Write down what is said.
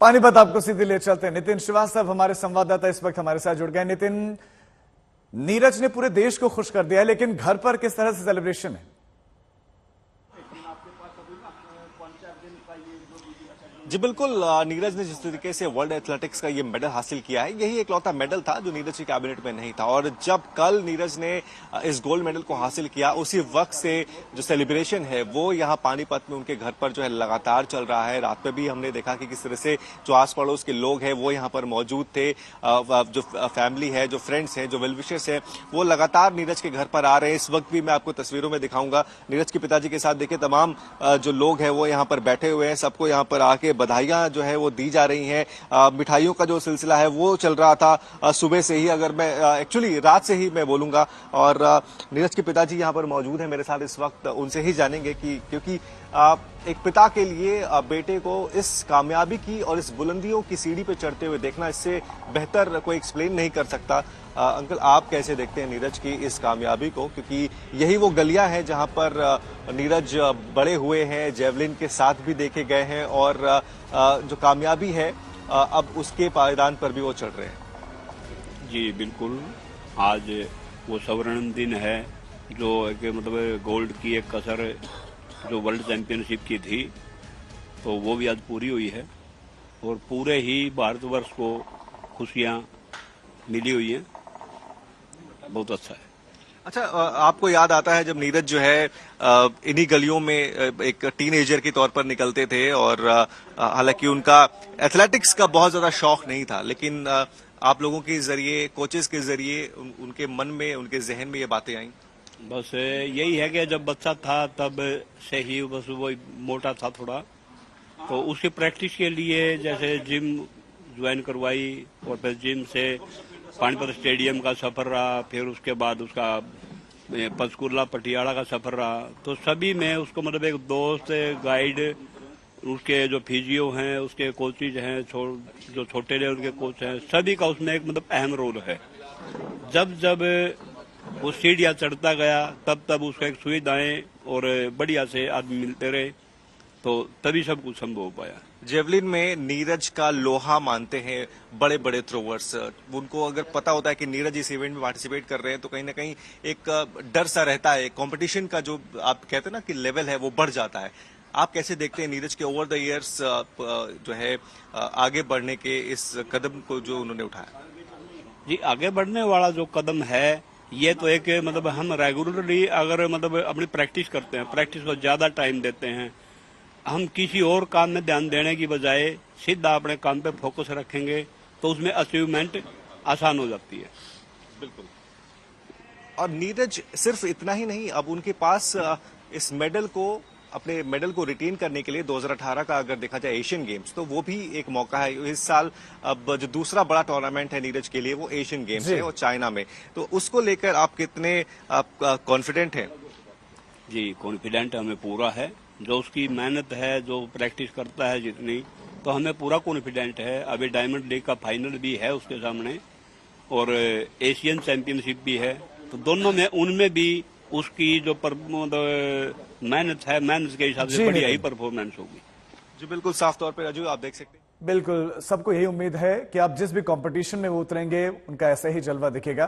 पानीपत आपको सीधे ले चलते हैं। नितिन श्रीवास्तव हमारे संवाददाता इस वक्त हमारे साथ जुड़ गए। नितिन, नीरज ने पूरे देश को खुश कर दिया है, लेकिन घर पर किस तरह से सेलिब्रेशन है? जी बिल्कुल, नीरज ने जिस तरीके से वर्ल्ड एथलेटिक्स का ये मेडल हासिल किया है, यही एकलौता मेडल था जो नीरज की कैबिनेट में नहीं था। और जब कल नीरज ने इस गोल्ड मेडल को हासिल किया, उसी वक्त से जो सेलिब्रेशन है वो यहाँ पानीपत में उनके घर पर जो है लगातार चल रहा है। रात में भी हमने देखा कि किस तरह से जो आस पड़ोस के लोग हैं वो यहाँ पर मौजूद थे। जो फैमिली है, जो फ्रेंड्स हैं, जो वेल विशर्स हैं, वो लगातार नीरज के घर पर आ रहे हैं। इस वक्त भी मैं आपको तस्वीरों में दिखाऊंगा, नीरज के पिताजी के साथ देखिए तमाम जो लोग हैं वो यहाँ पर बैठे हुए हैं। सबको यहाँ पर आके बधाइयां जो है वो दी जा रही हैं। मिठाइयों का जो सिलसिला है वो चल रहा था सुबह से ही, अगर मैं एक्चुअली रात से ही मैं बोलूंगा। और नीरज के पिताजी यहाँ पर मौजूद हैं मेरे साथ इस वक्त, उनसे ही जानेंगे कि क्योंकि एक पिता के लिए बेटे को इस कामयाबी की और इस बुलंदियों की सीढ़ी पे चढ़ते हुए देखना, इससे बेहतर कोई एक्सप्लेन नहीं कर सकता। अंकल, आप कैसे देखते हैं नीरज की इस कामयाबी को, क्योंकि यही वो गलियां हैं जहां पर नीरज बड़े हुए हैं, जेवलिन के साथ भी देखे गए हैं, और जो कामयाबी है अब उसके पायदान पर भी वो चढ़ रहे हैं। जी बिल्कुल, आज वो स्वर्ण दिन है जो एक मतलब गोल्ड की एक कसर जो वर्ल्ड चैंपियनशिप की थी, तो वो भी आज पूरी हुई है और पूरे ही भारतवर्ष को खुशियां मिली हुई हैं। बहुत अच्छा है। अच्छा, आपको याद आता है जब नीरज जो है इन्हीं गलियों में एक टीनेजर के तौर पर निकलते थे, और हालांकि उनका एथलेटिक्स का बहुत ज्यादा शौक नहीं था, लेकिन आप लोगों के जरिए, कोचेस के जरिए उनके मन में, उनके जहन में ये बातें आई? बस यही है कि जब बच्चा था तब से ही बस वो मोटा था थोड़ा, तो उसकी प्रैक्टिस के लिए जैसे जिम ज्वाइन करवाई, और फिर जिम से पानीपत स्टेडियम का सफर रहा, फिर उसके बाद उसका पंचकुला पटियाला का सफर रहा। तो सभी में उसको मतलब एक दोस्त, गाइड, उसके जो फिजियो हैं, उसके कोचेज हैं, जो छोटे लेवल के कोच हैं, सभी का उसमें एक मतलब अहम रोल है। जब जब वो सीढ़ियां चढ़ता गया तब तब उसको एक सुविधाएं और बढ़िया से आदमी मिलते रहे, तो तभी सब कुछ संभव हो पाया। जेवलिन में नीरज का लोहा मानते हैं बड़े बड़े थ्रोवर्स। उनको अगर पता होता है कि नीरज इस इवेंट में पार्टिसिपेट कर रहे हैं तो कहीं ना कहीं एक डर सा रहता है, कंपटीशन का जो आप कहते हैं ना कि लेवल है वो बढ़ जाता है। आप कैसे देखते हैं नीरज के ओवर द इयर्स जो है आगे बढ़ने के इस कदम को जो उन्होंने उठाया? जी, आगे बढ़ने वाला जो कदम है ये तो एक मतलब हम रेगुलरली अगर मतलब अपनी प्रैक्टिस करते हैं, प्रैक्टिस को ज्यादा टाइम देते हैं, हम किसी और काम में ध्यान देने की बजाय सीधा अपने काम पे फोकस रखेंगे तो उसमें अचीवमेंट आसान हो जाती है। बिल्कुल। और नीरज सिर्फ इतना ही नहीं, अब उनके पास इस मेडल को, अपने मेडल को रिटेन करने के लिए 2018 का अगर देखा जाए एशियन गेम्स, तो वो भी एक मौका है। इस साल अब जो दूसरा बड़ा टूर्नामेंट है नीरज के लिए वो एशियन गेम्स है, और चाइना में, तो उसको लेकर आप कितने कॉन्फिडेंट हैं? जी, कॉन्फिडेंट हमें पूरा है। जो उसकी मेहनत है, जो प्रैक्टिस करता है जितनी, तो हमें पूरा कॉन्फिडेंट है। अभी डायमंड लीग का फाइनल भी है उसके सामने, और एशियन चैंपियनशिप भी है, तो दोनों में उनमें भी उसकी जो मेहनत है, मेहनत के हिसाब से बढ़िया ही परफॉर्मेंस होगी। जी बिल्कुल, साफ तौर पर राजू आप देख सकते हैं। बिल्कुल, सबको यही उम्मीद है कि आप जिस भी कंपटीशन में वो उतरेंगे उनका ऐसा ही जलवा दिखेगा।